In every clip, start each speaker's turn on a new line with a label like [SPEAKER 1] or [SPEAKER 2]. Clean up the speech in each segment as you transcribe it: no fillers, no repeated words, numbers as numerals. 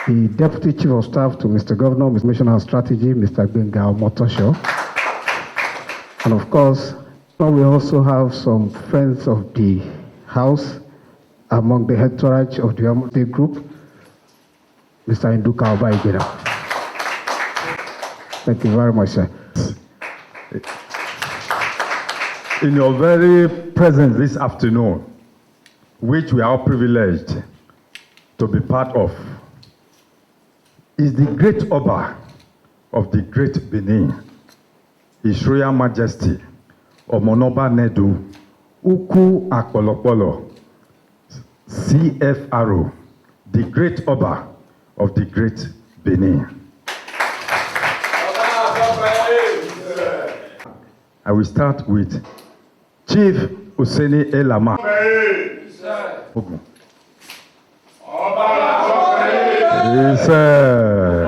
[SPEAKER 1] The Deputy Chief of Staff to Mr. Governor, Mr. Mission and Strategy, Mr. Benga Motosho. And of course, we also have some friends of the House among the entourage of the Amute Group, Mr. Induka Obaigeda. Thank you very much, sir.
[SPEAKER 2] In your very presence this afternoon, which we are privileged to be part of, is the great Oba of the great Benin, His Royal Majesty Omonoba Nedu Uku Akpolokpolo, CFRO, the great Oba of the great Benin. I will start with Chief Useni Elama. Ogun. Yes, sir.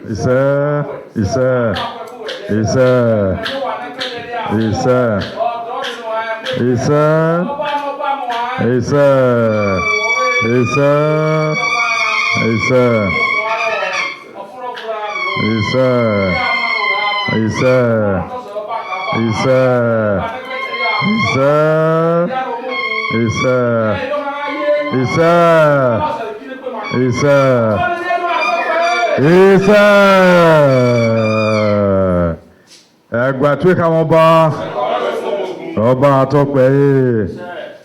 [SPEAKER 2] Yes, sir. Yes, sir. Yes, sir. Yes, sir. Yes, sir. Yes, sir. Yes, sir. Yes, sir. Yes, sir. Yes, sir. Yes, sir. Yes, sir. Yes, sir. Yes, sir. Yes, sir. Yes, sir. Yes,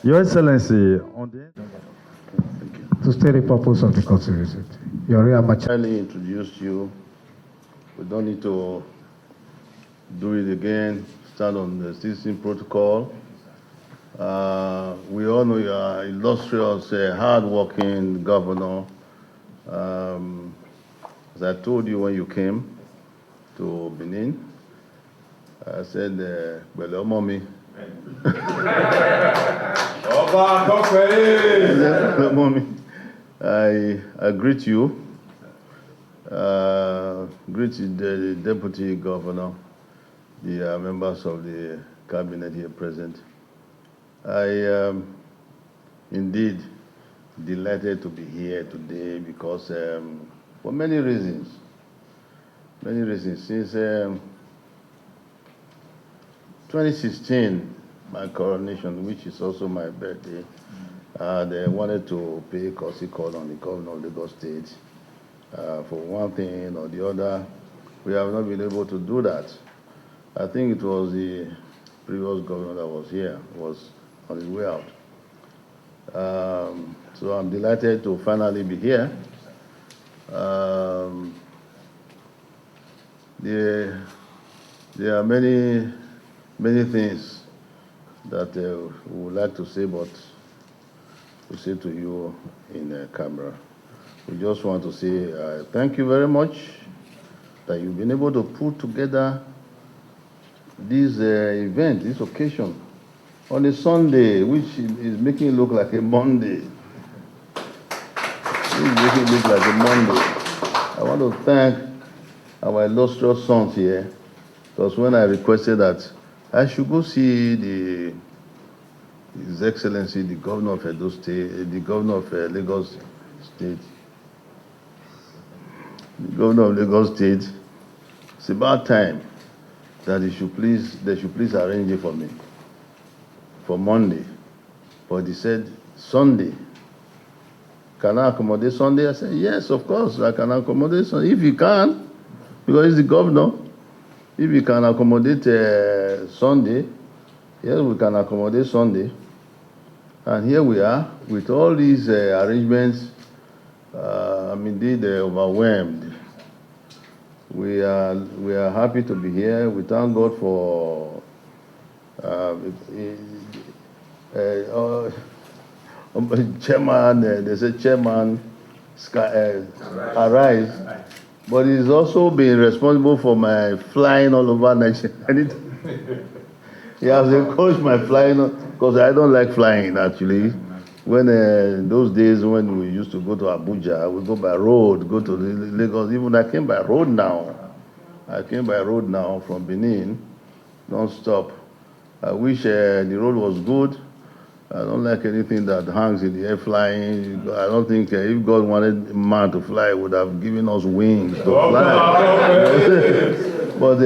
[SPEAKER 2] Your Excellency, on the
[SPEAKER 1] To state the purpose of the council visit. Your real much.
[SPEAKER 3] Kindly introduced you. We don't need to do it again. Stand on the citizen protocol. We all know you are illustrious, hard-working governor. As I told you when you came to Benin, I said, "Well, mommy." Mommy, I greet you. Greet the deputy governor, the members of the cabinet here present. I am indeed delighted to be here today because for many reasons. Many reasons. Since 2016, my coronation, which is also my birthday, they wanted to pay courtesy call on the governor of Lagos State. For one thing or the other, we have not been able to do that. I think it was the previous governor that was here, was on his way out. So I'm delighted to finally be here. There are many things that we would like to say, but we say to you in the camera. We just want to say thank you very much that you've been able to put together this event, this occasion, on a Sunday, which is making it look like a Monday. It's making it look like a Monday. I want to thank our illustrious sons here, because when I requested that I should go see His Excellency, the Governor of Edo State, the Governor of Lagos State, the Governor of Lagos State, it's about time that they should please arrange it for me for Monday. But he said Sunday. Can I accommodate Sunday? I said yes, of course I can accommodate Sunday if you can, because he's the governor. If you can accommodate Sunday, yes, we can accommodate Sunday. And here we are with all these arrangements. I'm indeed overwhelmed. We are happy to be here. We thank God for chairman. They say chairman arise, but he's also been responsible for my flying all over Nigeria. He has encouraged my flying because I don't like flying actually. When those days when we used to go to Abuja, we go by road, go to Lagos. Even I came by road now. I came by road now from Benin, non-stop. I wish the road was good. I don't like anything that hangs in the air flying. I don't think if God wanted man to fly, he would have given us wings to fly. But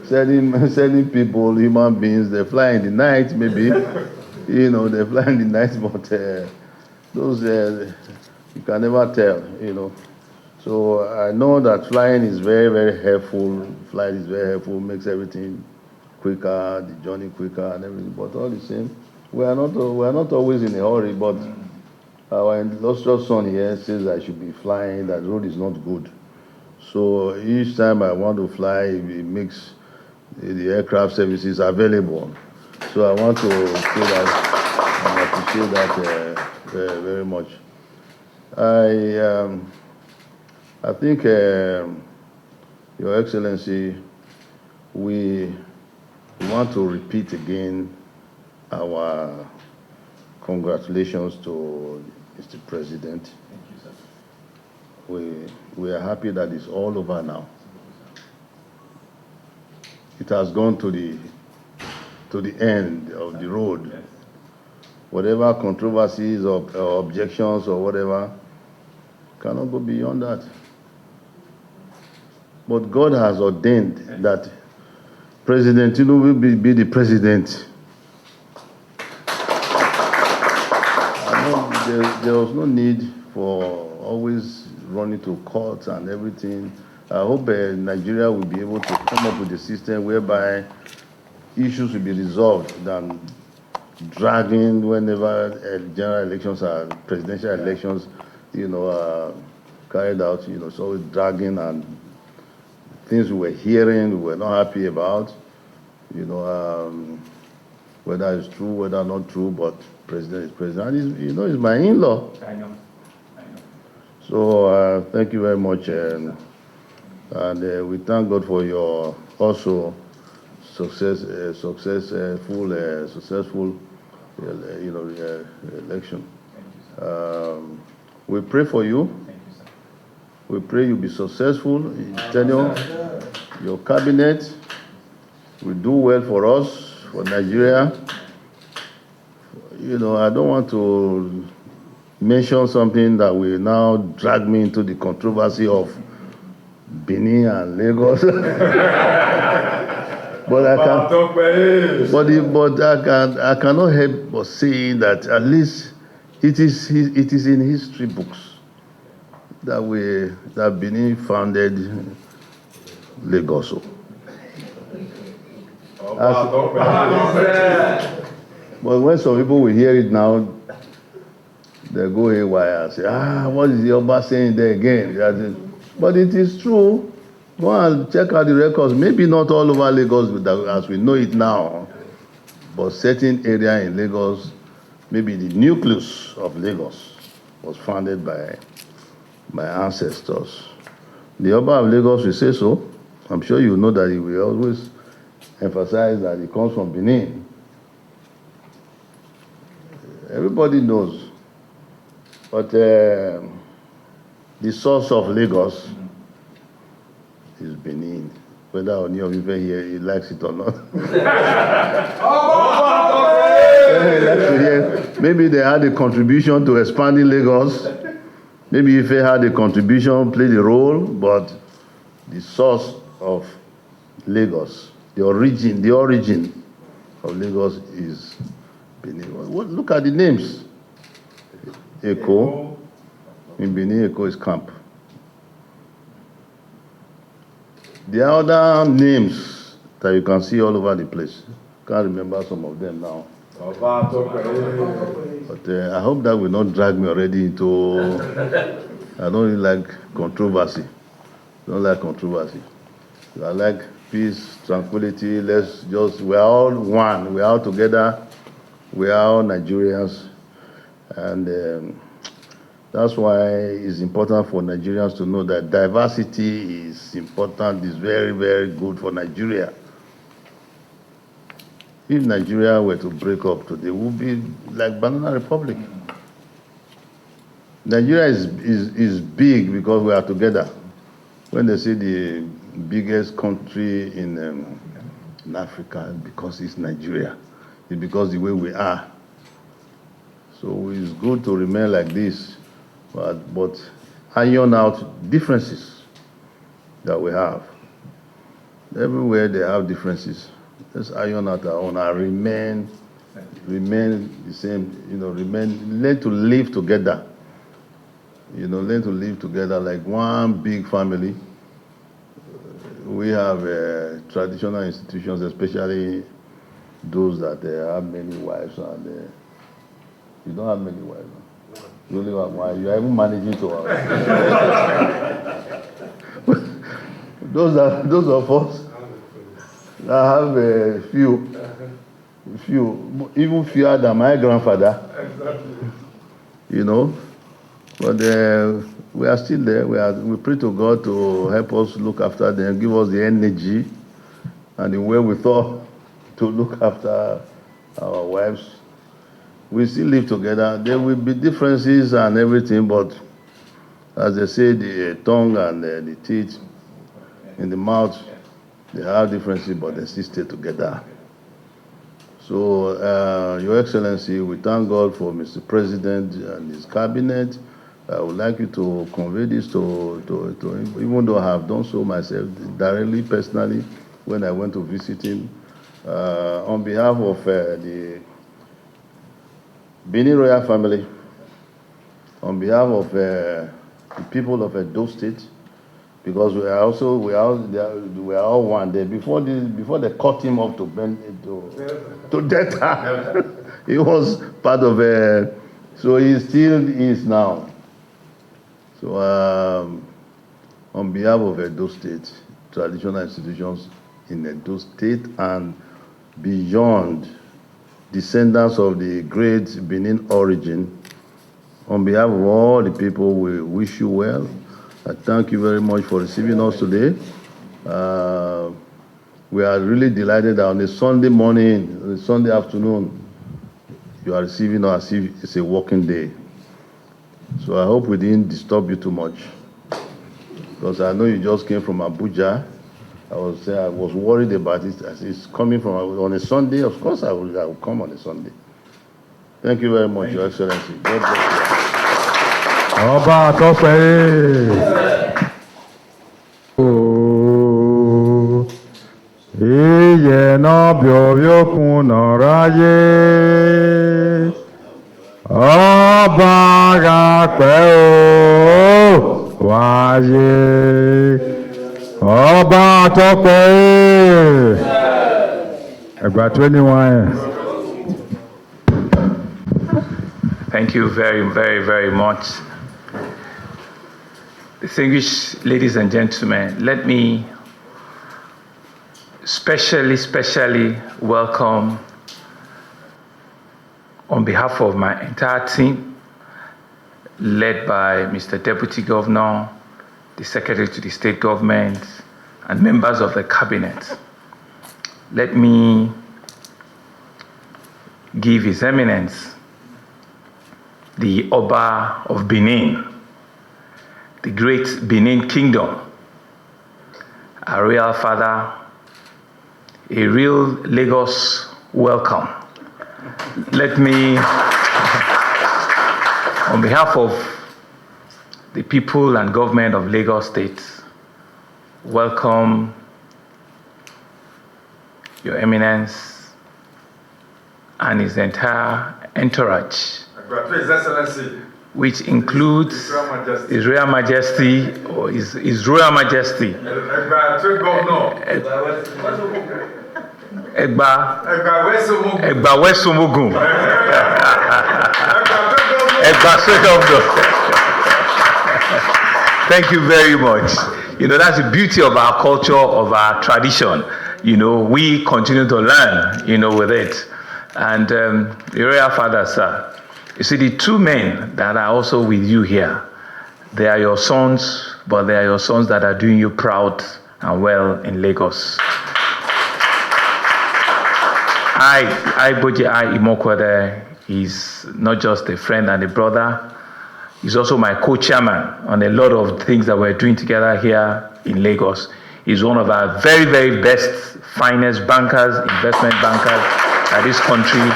[SPEAKER 3] sending people, human beings, they fly in the night, maybe. You know, they fly in the night, but those, you can never tell, you know. So I know that flying is very, very helpful. Flight is very helpful, makes everything quicker, the journey quicker and everything. But all the same, we are not always in a hurry, but our illustrious son here says I should be flying, that road is not good. So each time I want to fly, it makes the aircraft services available. So I want to say that I appreciate that very, very much. I think, Your Excellency, we want to repeat again our congratulations to Mr. President.
[SPEAKER 2] Thank you, sir.
[SPEAKER 3] We are happy that it's all over now. It has gone to the end of the road.
[SPEAKER 2] Yes.
[SPEAKER 3] Whatever controversies or objections or whatever cannot go beyond that. But God has ordained that President Tinubu will be the president. There was no need for always running to court and everything. I hope Nigeria will be able to come up with a system whereby issues will be resolved than dragging whenever general elections or presidential elections, are carried out. It's always dragging, and things we were hearing, we were not happy about. Whether it's true, whether not true, but president is president. And he's my in-law.
[SPEAKER 2] I know.
[SPEAKER 3] So thank you very much, and we thank God for your also successful election. We pray for you.
[SPEAKER 2] Thank you, sir.
[SPEAKER 3] We pray you be successful in tenure. Your cabinet will do well for us, for Nigeria. I don't want to mention something that will now drag me into the controversy of Benin and Lagos. But I cannot help but saying that at least it is in history books that Benin founded Lagos. But when some people will hear it now, they go haywire and say, what is the Oba saying there again? But it is true. Go and check out the records. Maybe not all over Lagos as we know it now, but certain area in Lagos, maybe the nucleus of Lagos was founded by my ancestors. The Oba of Lagos will say so. I'm sure you know that he will always emphasize that he comes from Benin. Everybody knows. But the source of Lagos is Benin. Whether any of you here he likes it or not. Maybe they had a contribution to expanding Lagos. Maybe if they had a contribution, played a role, but the source of Lagos, the origin of Lagos is Benin. Look at the names. Eko. In Benin, Eko is camp. The other names that you can see all over the place, can't remember some of them now. But I hope that will not drag me already into. I don't really like controversy. I like peace, tranquility. We're all one. We're all together. We are all Nigerians. And that's why it's important for Nigerians to know that diversity is important, is very, very good for Nigeria. If Nigeria were to break up today, it would be like Banana Republic. Nigeria is big because we are together. When they say the biggest country in Africa, because it's Nigeria. It's because the way we are. So it's good to remain like this, but iron out differences that we have. Everywhere they have differences. Let's iron out our own and remain the same, learn to live together. Learn to live together like one big family. We have traditional institutions, especially those that have many wives, and you don't have many wives. You only have one. You are even managing to have. Those of us that have a few, even fewer than my grandfather. But we are still there. We pray to God to help us look after them, give us the energy and the wherewithal to look after our wives. We still live together. There will be differences and everything, but as they say, the tongue and the teeth in the mouth, they have differences, but they still stay together. So, Your Excellency, we thank God for Mr. President and his cabinet. I would like you to convey this to him, even though I have done so myself directly, personally, when I went to visit him. On behalf of the Benin royal family, on behalf of the people of Edo State, because we are all one there. Before they cut him off to Delta, he was part of so he still is now. So on behalf of Edo State, traditional institutions in Edo State and beyond, descendants of the great Benin origin, on behalf of all the people, we wish you well. I thank you very much for receiving us today. We are really delighted that on a Sunday morning, on a Sunday afternoon, you are receiving us as if it's a working day. So I hope we didn't disturb you too much, because I know you just came from Abuja. I was worried about it as it's coming from on a Sunday. Of course, I will come on a Sunday. Thank you very much, Your Excellency. God bless you.
[SPEAKER 2] Ọba àtọ́pẹ́ iye náà bíọ́ kún náà ráyé ọba àpẹ́ o wáyé ọba àtọ́pẹ́ ẹgbà 21.
[SPEAKER 4] Thank you very, very, very much. Distinguished ladies and gentlemen, let me specially welcome, on behalf of my entire team, led by Mr. Deputy Governor, the Secretary to the State Government, and members of the Cabinet. Let me give His Eminence, the Oba of Benin, the great Benin Kingdom, a royal father, a real Lagos welcome. Let me, on behalf of the people and government of Lagos State, welcome Your Eminence and his entire entourage,
[SPEAKER 2] His Excellency,
[SPEAKER 4] which includes His Royal Majesty, or His Royal Majesty, Egba Wesomogun, Egba Sedomdo. Thank you very much. You know, that's the beauty of our culture, of our tradition. You know, we continue to learn, you know, with it. And the Royal Father, sir, you see, the two men that are also with you here, they are your sons, but they are your sons that are doing you proud and well in Lagos. Boji Imokwede is not just a friend and a brother, he's also my co-chairman on a lot of things that we're doing together here in Lagos. He's one of our very, very best, finest bankers, investment bankers that this country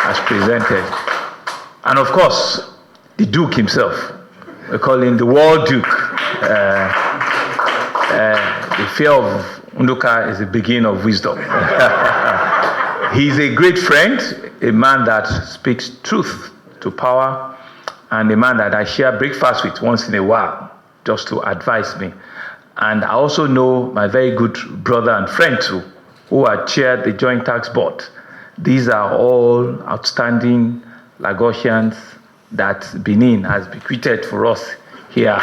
[SPEAKER 4] has presented. And of course, the Duke himself. We call him the World Duke. The fear of Unduka is the beginning of wisdom. He's a great friend, a man that speaks truth to power, and a man that I share breakfast with once in a while, just to advise me. And I also know my very good brother and friend too, who had chaired the Joint Tax Board. These are all outstanding Lagosians that Benin has bequeathed for us here.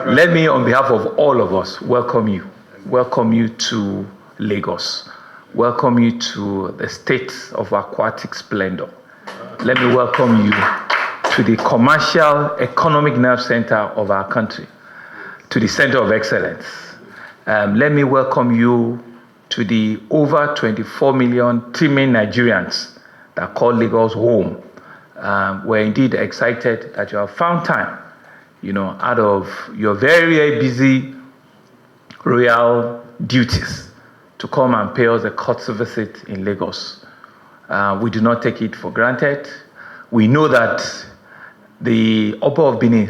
[SPEAKER 4] Let me, on behalf of all of us, welcome you to Lagos, welcome you to the state of aquatic splendor. Let me welcome you to the commercial economic nerve center of our country, to the center of excellence. Let me welcome you to the over 24 million teeming Nigerians that call Lagos home. We're indeed excited that you have found time, you know, out of your very, very busy royal duties to come and pay us a courtesy visit in Lagos. We do not take it for granted. We know that the Oba of Benin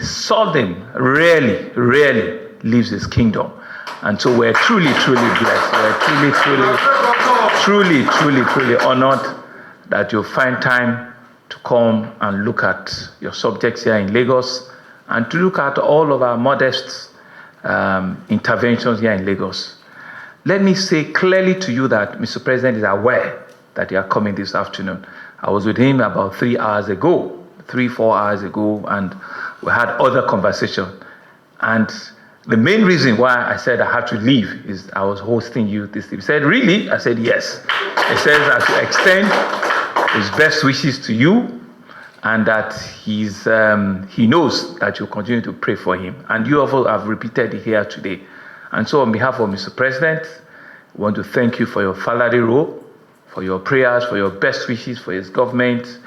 [SPEAKER 4] rarely leaves his kingdom. And so we're truly blessed. We're truly honored that you find time to come and look at your subjects here in Lagos and to look at all of our modest interventions here in Lagos. Let me say clearly to you that Mr. President is aware that you are coming this afternoon. I was with him about 4 hours ago, and we had other conversation. And the main reason why I said I have to leave is I was hosting you this evening. He said, really? I said, yes. He says I should extend his best wishes to you and that he knows that you'll continue to pray for him. And you also have repeated it here today. And so on behalf of Mr. President, I want to thank you for your fatherly role, for your prayers, for your best wishes for his government.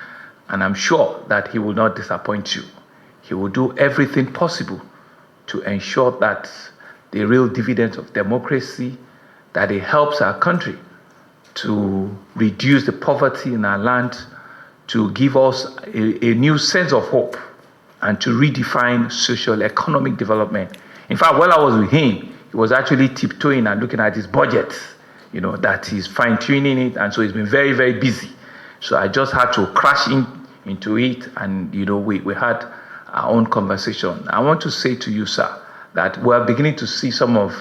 [SPEAKER 4] And I'm sure that he will not disappoint you. He will do everything possible to ensure that the real dividends of democracy, that it helps our country to reduce the poverty in our land, to give us a new sense of hope, and to redefine social economic development. In fact, while I was with him, he was actually tiptoeing and looking at his budget, that he's fine-tuning it, and so he's been very, very busy. So I just had to crash into it, and we had our own conversation. I want to say to you, sir, that we're beginning to see some of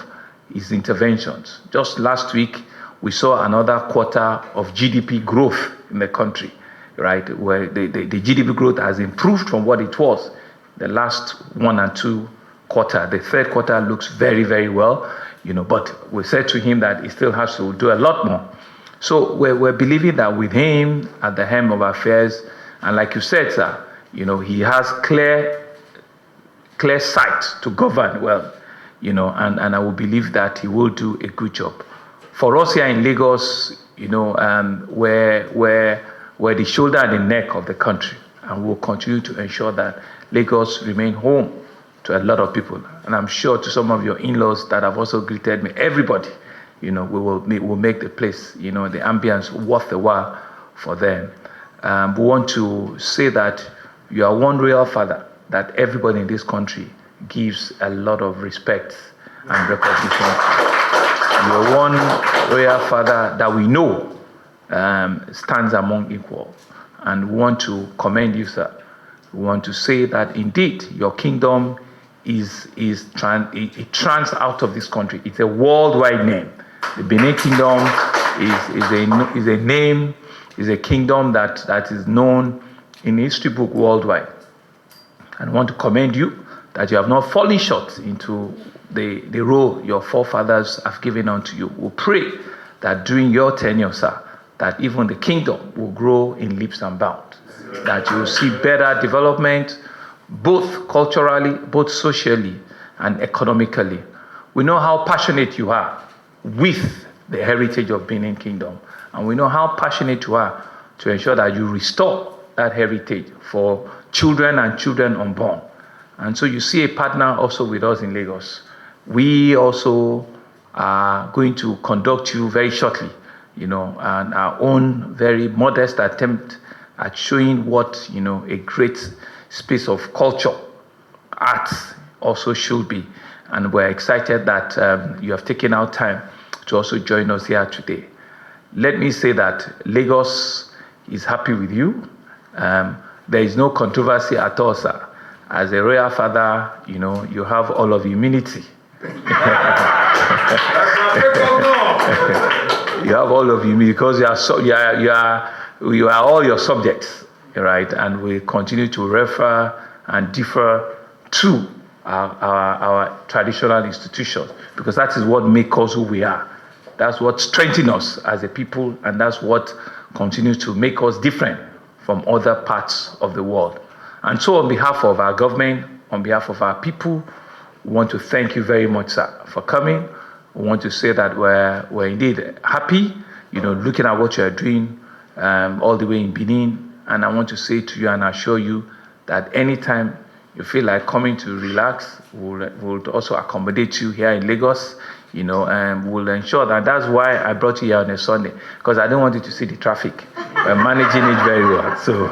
[SPEAKER 4] his interventions. Just last week, we saw another quarter of GDP growth in the country, right? Where the GDP growth has improved from what it was the last 1 and 2 quarter. The third quarter looks very, very well, but we said to him that he still has to do a lot more. So we're believing that with him at the helm of affairs, and like you said, sir, he has clear sight to govern well, and I will believe that he will do a good job. For us here in Lagos, we're the shoulder and the neck of the country, and we'll continue to ensure that Lagos remain home to a lot of people. And I'm sure to some of your in-laws that have also greeted me, everybody, we'll make the place, the ambience worth the while for them. We want to say that you are one royal father that everybody in this country gives a lot of respect and recognition. You are one royal father that we know stands among equals. And we want to commend you, sir. We want to say that indeed your kingdom it trans out of this country. It's a worldwide name. The Benin kingdom is a name, is a kingdom that is known in history book worldwide. And I want to commend you that you have not fallen short into the role your forefathers have given unto you. We pray that during your tenure, sir, that even the kingdom will grow in leaps and bounds, that you will see better development, both culturally, both socially, and economically. We know how passionate you are with the heritage of Benin Kingdom, and we know how passionate you are to ensure that you restore that heritage for children and children unborn. And so you see a partner also with us in Lagos. We also are going to conduct you very shortly, and our own very modest attempt at showing what, a great space of culture, arts also should be. And we're excited that you have taken out time to also join us here today. Let me say that Lagos is happy with you. There is no controversy at all, sir. As a royal father, you have all of immunity. You have all of you because you are all your subjects, right? And we continue to refer and defer to our traditional institutions because that is what makes us who we are. That's what strengthens us as a people, and that's what continues to make us different from other parts of the world. And so on behalf of our government, on behalf of our people, we want to thank you very much, sir, for coming. We want to say that we're indeed happy, looking at what you're doing all the way in Benin. And I want to say to you and assure you that anytime you feel like coming to relax, we'll also accommodate you here in Lagos, and we'll ensure that. That's why I brought you here on a Sunday, because I don't want you to see the traffic. We're managing it very well. So,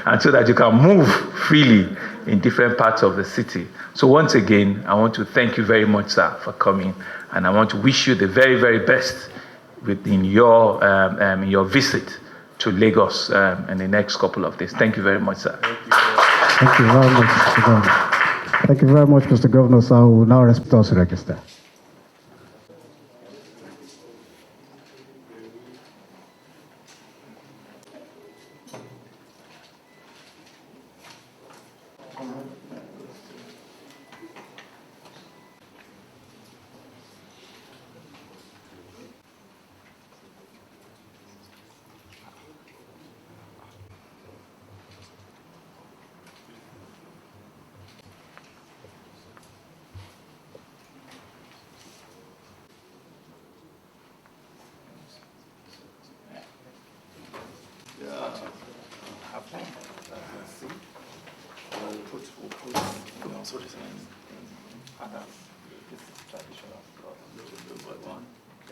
[SPEAKER 4] and so that you can move freely in different parts of the city. So once again, I want to thank you very much, sir, for coming. And I want to wish you the very, very best in your visit to Lagos in the next couple of days. Thank you very much, sir.
[SPEAKER 1] Thank you very much, Mr. Governor. Thank you very much, Mr. Governor. So I will now respect us to register.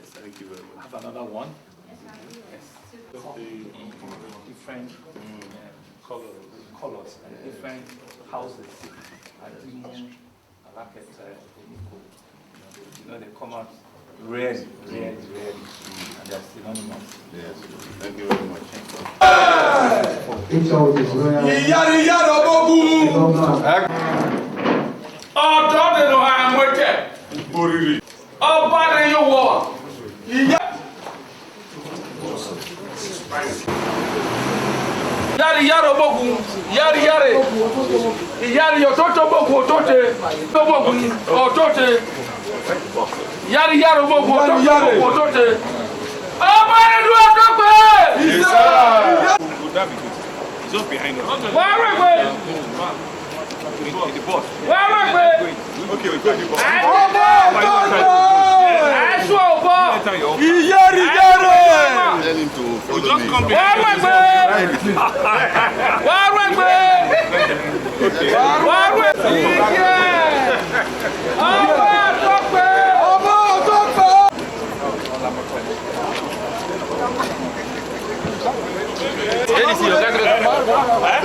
[SPEAKER 3] Thank you very much.
[SPEAKER 4] Have another one. Yes. Different colors and different houses. They come out red, and they're synonymous.
[SPEAKER 3] Yes. Thank you very much.
[SPEAKER 1] Each of his royal.
[SPEAKER 5] Yari obogun, yari ototo bogun otote, obogun otote, yari obogun otote. Ọba ẹnu ọtọpẹ.
[SPEAKER 6] Just behind us.
[SPEAKER 5] Wàá rẹ̀gbẹ́. Wàá rẹ̀gbẹ́.
[SPEAKER 6] Okay, we go the boss.
[SPEAKER 5] Aṣọ ọ̀bọ.
[SPEAKER 3] Tell him to follow
[SPEAKER 6] Just
[SPEAKER 3] me.
[SPEAKER 6] come
[SPEAKER 5] Wàá
[SPEAKER 6] behind us.
[SPEAKER 5] rẹ̀gbẹ́. Wàá rẹ̀gbẹ́. Wàá rẹ̀gbẹ́. Ọba ọtọpẹ.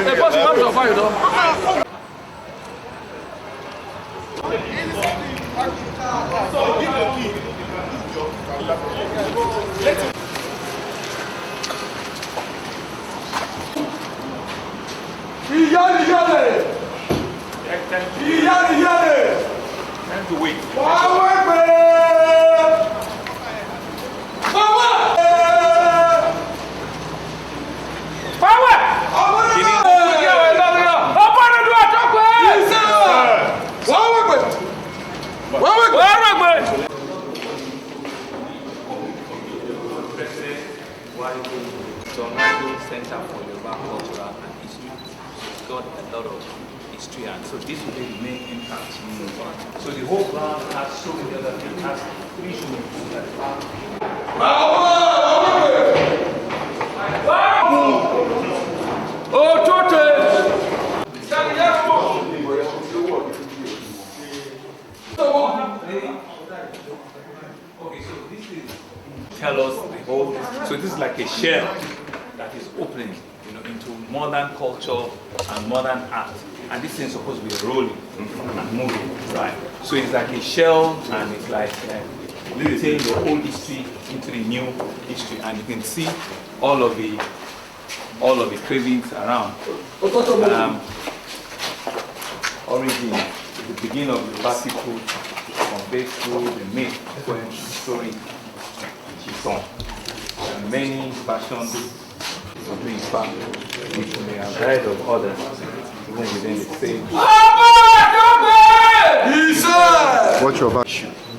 [SPEAKER 5] Ẹ bọ́ sí mọ́tò ọ̀fà yìí lọ.
[SPEAKER 6] Time to wait.
[SPEAKER 4] Center for Yoruba Cultural and History. It's got a lot of history, and so this will be the main impact. So the whole ground has so many other things. It has 3 swimming pools at the back. Okay, so this is tell us the whole. So this is like a shell that is opening, into modern culture and modern art. And this thing is supposed to be rolling and moving, right? So it's like a shell, and it's like lifting the old history into the new history, and you can see all of the cravings around. Origin, the beginning of the classical, conveyed through the myth, poem, story, which is song. And many versions of being found, which may have heard of others, even within the same.
[SPEAKER 3] What's your back?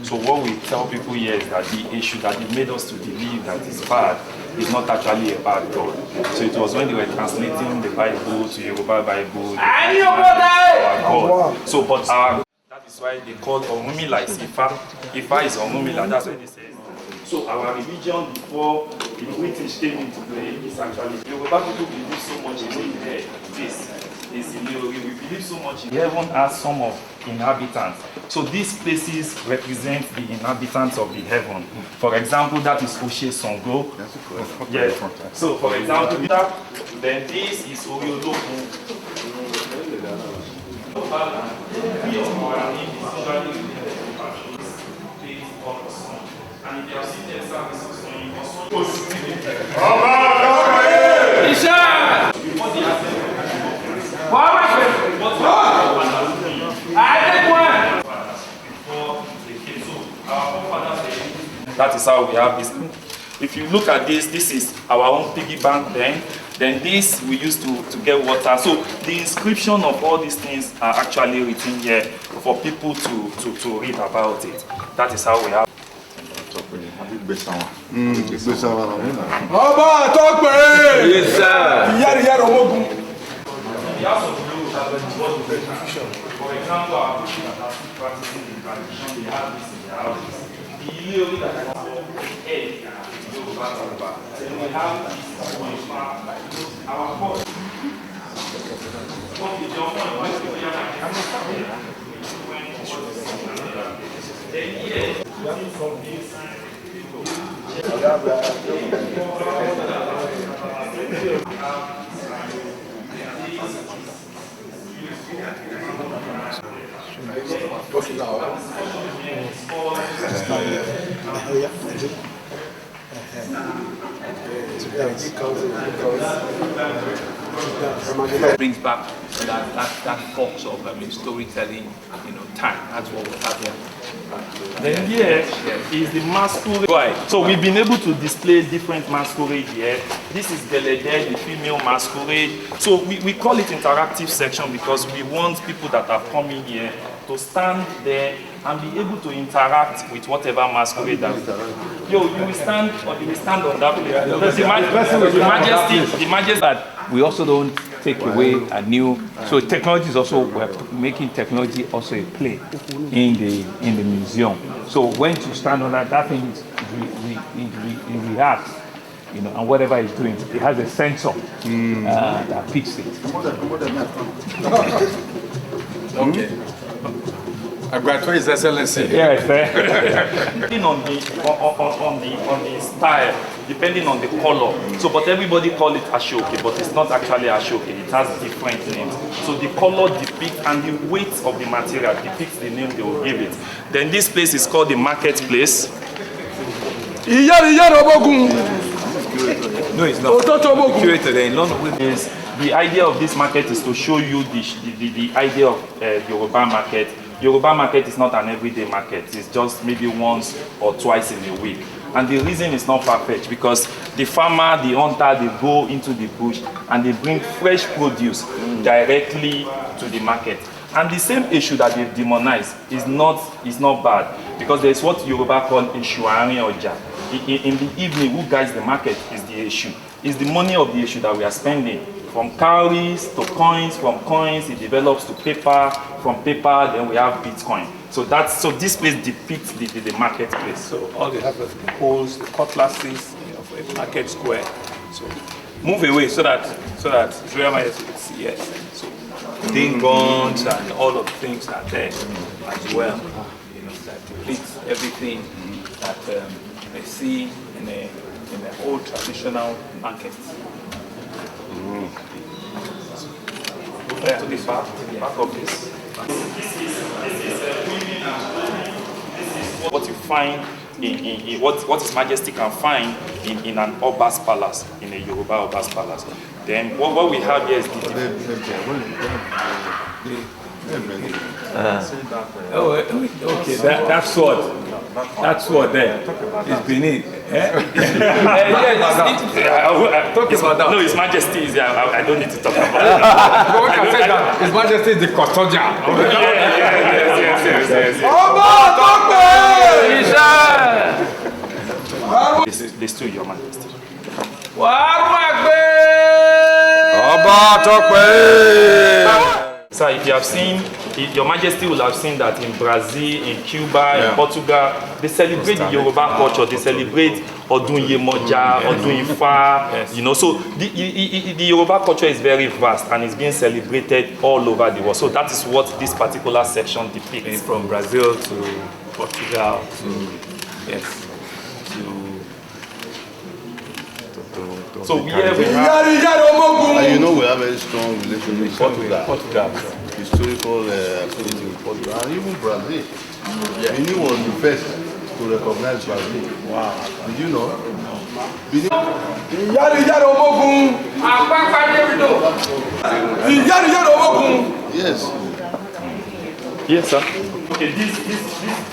[SPEAKER 6] So what we tell people here is that the issue that it made us to believe that it's bad is not actually a bad God. So it was when they were translating the Bible to Yoruba Bible, our God. So but that is why they call Orunmila is Ifa. Ifa is Orunmila, that's what they say. So our religion before the British came into play is actually Yoruba people believe so much in the head. This is in we believe so much in heaven as some of inhabitants. So these places represent the inhabitants of the heaven. For example, that is Oshe Songo. Yes. So for example, then this is Orioloku. And if you have seen their services, you must That is how we have this. If you look at this, this is our own piggy bank then this we use to get water. So the inscription of all these things are actually written here for people to read about it. That is how we have.
[SPEAKER 5] Yes, sir.
[SPEAKER 6] For example, our people that are practicing the tradition, they have this in their houses. Then we have our court.
[SPEAKER 4] Brings back that box of storytelling, time. That's what we have here.
[SPEAKER 6] Then here is the masquerade. Right. So we've been able to display different masquerade here. This is Belede, the female masquerade. So we call it interactive section because we want people that are coming here to stand there and be able to interact with whatever masquerade that you will stand on that place. The majesty
[SPEAKER 4] But we also don't take away a new. So technology is also, we're making technology also a play in the museum. So when you stand on that thing is it reacts, and whatever it's doing, it has a sensor that picks it.
[SPEAKER 5] Okay. I graduate His Excellency.
[SPEAKER 4] Yes,
[SPEAKER 6] depending on the style, depending on the color. So, but everybody call it ashoke, but it's not actually ashoke. It has different names. So the color depicts and the weight of the material depicts the name they will give it. Then this place is called the marketplace.
[SPEAKER 4] No, it's not. Curated in London.
[SPEAKER 6] The idea of this market is to show you the idea of Yoruba market. Yoruba market is not an everyday market. It's just maybe once or twice in a week. And the reason is not far-fetched because the farmer, the hunter, they go into the bush and they bring fresh produce directly to the market. And the same issue that they've demonized is not bad because there's what Yoruba call Ishuarin Oja. In the evening, who guides the market is the issue. It's the money of the issue that we are spending. From cowries to coins, from coins it develops to paper, from paper then we have Bitcoin. So this place depicts the marketplace.
[SPEAKER 4] So all they have is the poles, the cutlasses of a market square. So move away so that Royal Majesty can see. Yes. So ding guns and all of the things are there as well. That depicts everything that they see in a old traditional market.
[SPEAKER 6] To the back of this. This is what you find in what His Majesty can find in an Oba's palace, in a Yoruba Oba's palace. Then what we have here is
[SPEAKER 4] Okay, that sword there is Benin.
[SPEAKER 6] No, His Majesty is there. I don't need to talk about it.
[SPEAKER 5] His Majesty is the Kotoja.
[SPEAKER 6] Yes. This to Your Majesty. So if you have seen, Your Majesty will have seen that in Brazil, in Cuba, in Portugal, they celebrate the Yoruba culture. They celebrate Odun Yemoja, Odun Ifa, so the Yoruba culture is very vast and it's being celebrated all over the world. So that is what this particular section depicts.
[SPEAKER 4] From Brazil to Portugal
[SPEAKER 6] So we have
[SPEAKER 3] And we have a very strong relationship with Portugal. Historical activity with Portugal and even Brazil. Benin was the first to to recognize Brazil. Wow. Did you know? Benin. Yes.
[SPEAKER 6] Yes, sir. Okay, this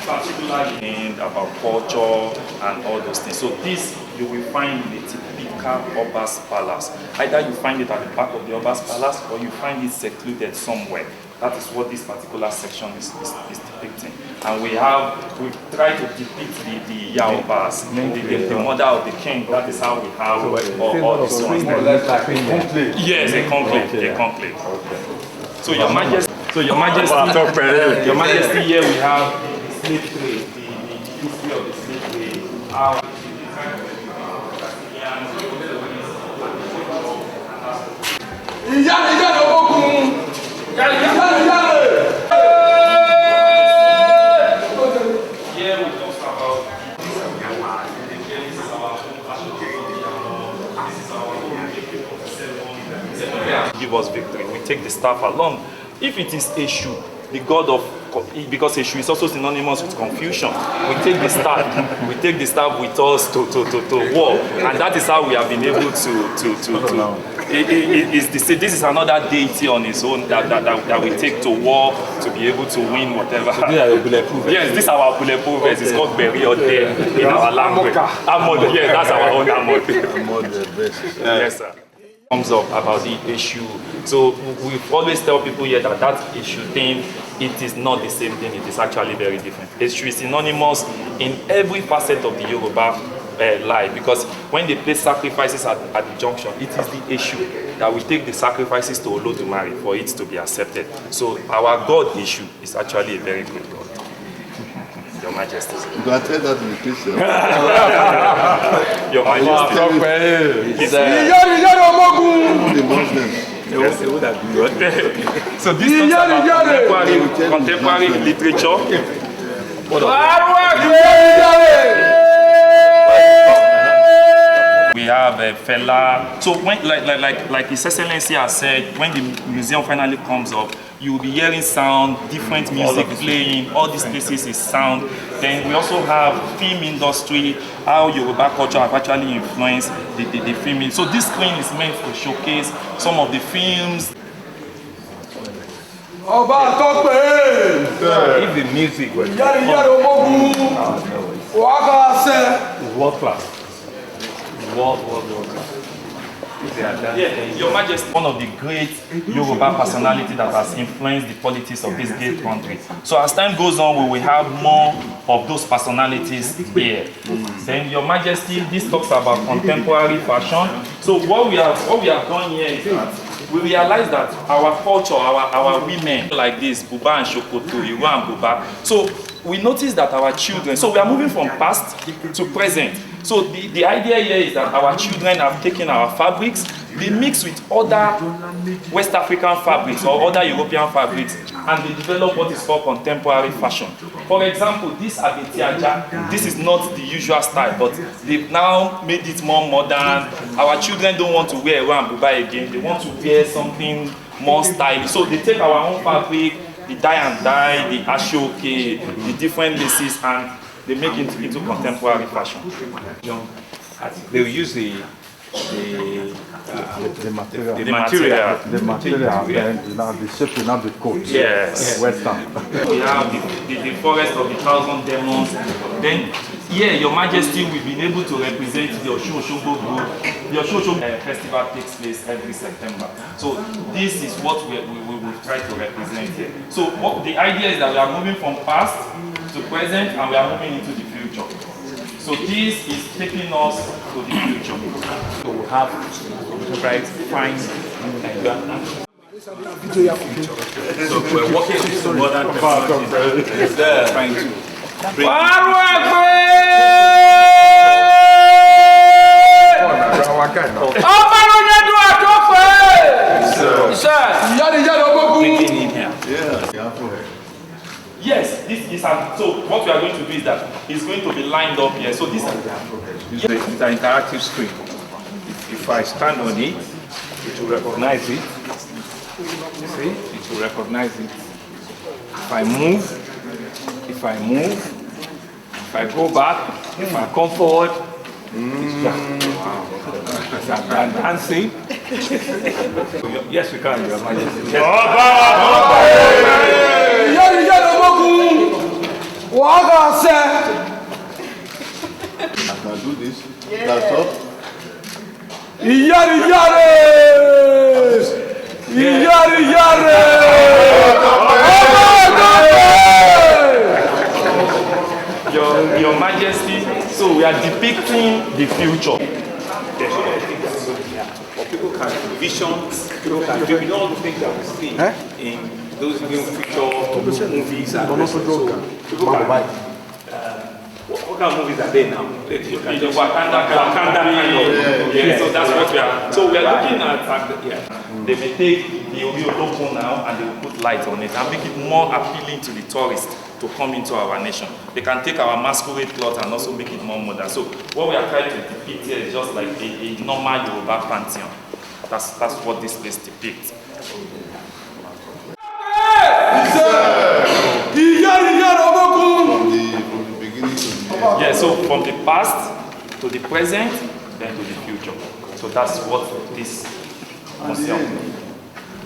[SPEAKER 6] particular thing about culture and all those things. So this you will find in the typical Oba's palace. Either you find it at the back of the Oba's palace or you find it secluded somewhere. That is what this particular section is depicting. And we try to depict the Yaobas, the mother of the king. That is how we have all these ones. Yes, a conclave. Okay. So Your Majesty, Your Majesty, here we have the slave trade, the history of the slave trade. Here we talk about give us victory. We take the staff along. If it is Eshu, the god of, because Eshu is also synonymous with confusion, we take the staff with us to war, and that is how we have been able to this is another deity on its own that we take to war to be able to win whatever. Yes, this is our bulletproof vest. It's called Burial there in our language. Amod, yes, that's our own Amod. Yes, sir. Comes up about the issue. So we always tell people here that issue thing, it is not the same thing. It is actually very different. Issue is synonymous in every facet of the Yoruba life, because when they place sacrifices at the junction, it is the issue that we take the sacrifices to Olodumare for it to be accepted. So our God issue is actually a very good God. Your Majesty.
[SPEAKER 3] You can tell that to the Christian.
[SPEAKER 6] Your Majesty.
[SPEAKER 3] The Muslims.
[SPEAKER 6] Yes. So this talks about contemporary literature. We have a fella. So when, like His Excellency has said, when the museum finally comes up, you will be hearing sound, different music playing, all these places is sound. Then we also have film industry, how Yoruba culture have actually influenced the film. So this screen is meant to showcase some of the films.
[SPEAKER 5] If the music was world class. World class.
[SPEAKER 6] Yeah, Your Majesty, one of the great Yoruba personality that has influenced the politics of this great country. So as time goes on, we will have more of those personalities here. Then Your Majesty, this talks about contemporary fashion. So what we have done here is that we realize that our culture, our women like this, Buba and Shokoto, Iru and Buba. So we notice that our children, so we are moving from past to present. So the idea here is that our children have taken our fabrics, they mix with other West African fabrics or other European fabrics, and they develop what is called contemporary fashion. For example, this Abetiaja, this is not the usual style, but they've now made it more modern. Our children don't want to wear Iru and Buba again, they want to wear something more stylish. So they take our own fabric, the dye and dye, the ashoke, the different laces, and they make it into contemporary fashion.
[SPEAKER 5] They will use the material, and the shape will not be coat.
[SPEAKER 6] Yes.
[SPEAKER 5] Western.
[SPEAKER 6] We have the forest of the 1,000 demons. Then here, Your Majesty, we've been able to represent the Osun Osogbo group. The Osun Osogbo festival takes place every September. So this is what we try to represent here. So the idea is that we are moving from past to present, and we are moving into the future. So this is taking us to the future.
[SPEAKER 5] So we have fine. So we're working with modern technology. Trying to bring in here.
[SPEAKER 6] Yes, this is so what we are going to do is that it's going to be lined up here. So this is
[SPEAKER 5] It's an interactive screen. If I stand on it, it will recognize it. You see, it will recognize it. If I move, If I go back, if I come forward, it's just dancing. Yes, we can, Your Majesty. Yes.
[SPEAKER 3] I can do this. That's all.
[SPEAKER 6] Your Majesty, so we are depicting the future.
[SPEAKER 5] There's so many things that go here. But people can vision, people can do all the things that we see in those new future movies and so people can what kind of movies are they now?
[SPEAKER 6] Wakanda kind of. Yeah, so that's what we are. So we are looking at they may take the Obiodoko now and they will put light on it and make it more appealing to the tourists to come into our nation. They can take our masquerade cloth and also make it more modern. So what we are trying to depict here is just like a normal Yoruba pantheon. That's what this place depicts. Yeah, so from the past to the present, then to the future. So that's what this museum.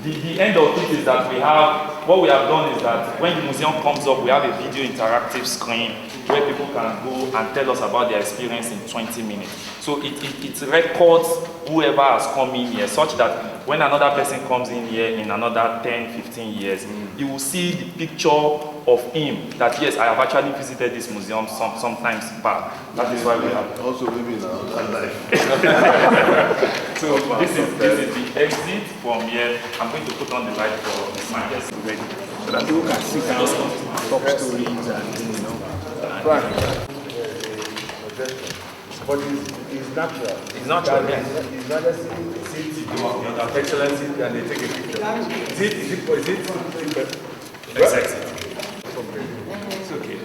[SPEAKER 6] The end of it is that what we have done is that when the museum comes up, we have a video interactive screen where people can go and tell us about their experience in 20 minutes. So it records whoever has come in here, such that when another person comes in here in another 10, 15 years, you will see the picture of him that, yes, I have actually visited this museum sometimes back. That is why we have.
[SPEAKER 3] Also, maybe in another life.
[SPEAKER 6] So this is the exit from here. I'm going to put on the light for His Majesty ready.
[SPEAKER 5] So that people can sit down, talk stories and,
[SPEAKER 3] Frank. But it's natural.
[SPEAKER 6] It's natural, yes.
[SPEAKER 3] His Majesty sits, Your Excellency, and they take a picture. Is it?
[SPEAKER 6] Exactly.
[SPEAKER 5] it's okay.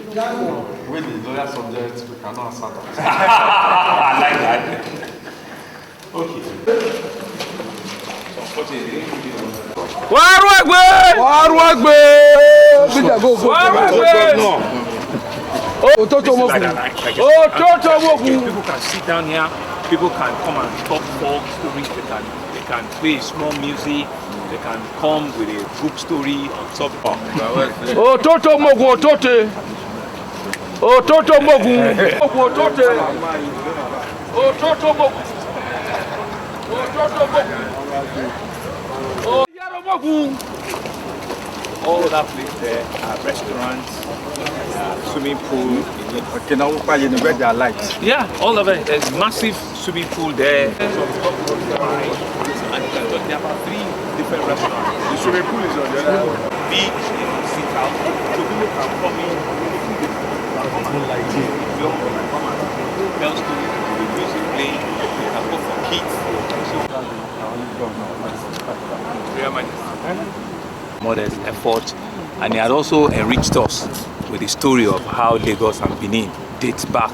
[SPEAKER 7] With the lawyer subjects, we cannot answer that.
[SPEAKER 6] I like that. Okay. People can sit down here, people can come and talk folk stories, they can play small music, they can come with a group story on top of all that place there are restaurants, swimming pool.
[SPEAKER 7] Okay, now where there are lights.
[SPEAKER 5] Yeah, all of it. There's massive swimming pool there. And there are about 3 different restaurants.
[SPEAKER 7] The swimming pool is on the other one.
[SPEAKER 5] Beach, sit out. So people can come in, come and like come and tell stories, the music playing, they can go for kids. Modest effort, and he had also enriched us with the story of how Lagos and Benin dates back,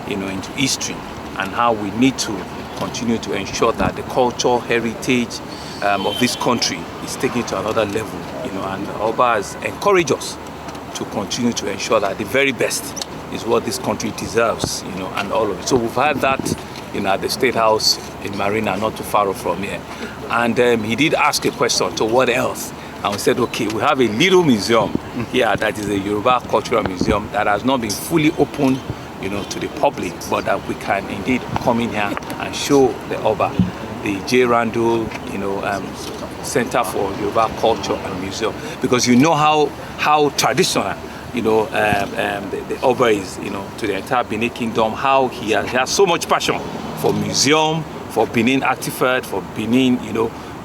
[SPEAKER 5] into history, and how we need to continue to ensure that the cultural heritage of this country is taken to another level, and Oba has encouraged us to continue to ensure that the very best is what this country deserves, and all of it. So we've had that, at the State House in Marina, not too far from here, and he did ask a question, so what else? And we said, okay, we have a little museum here that is a Yoruba cultural museum that has not been fully open, to the public, but that we can indeed come in here and show the Oba, the J. Randall, Center for Yoruba Culture and Museum, because how traditional, the Oba is, to the entire Benin Kingdom, how he has so much passion for museum, for Benin artifact, for Benin,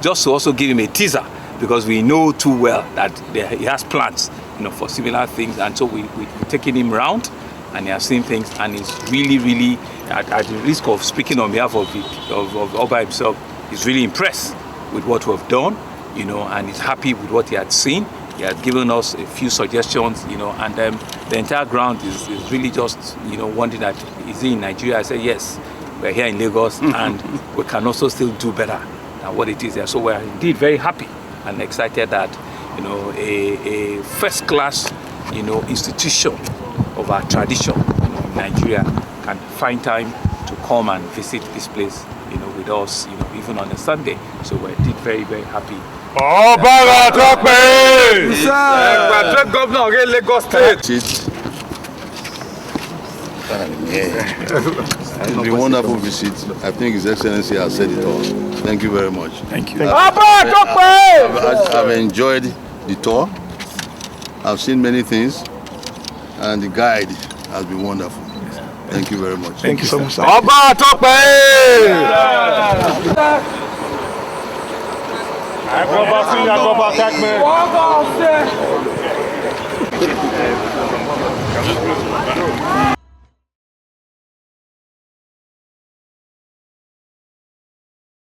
[SPEAKER 5] just to also give him a teaser, because we know too well that he has plans, for similar things, and so we're taking him around, and he has seen things, and he's really, at the risk of speaking on behalf of Oba himself, he's really impressed with what we've done, and he's happy with what he had seen. He had given us a few suggestions, and the entire ground is really just, wondering that, is he in Nigeria? I said, yes, we're here in Lagos, and we can also still do better than what it is there. So we're indeed very happy and excited that, a first-class, institution of our tradition, Nigeria can find time to come and visit this place, with us, even on a Sunday. So we're very, very happy.
[SPEAKER 7] Governor of Lagos State.
[SPEAKER 3] It's been a wonderful visit. I think His Excellency has said it all. Thank you very much.
[SPEAKER 5] Thank you.
[SPEAKER 3] I've enjoyed the tour. I've seen many things, and the guide has been wonderful. Thank you very much.
[SPEAKER 5] Thank you so much.
[SPEAKER 7] Sir.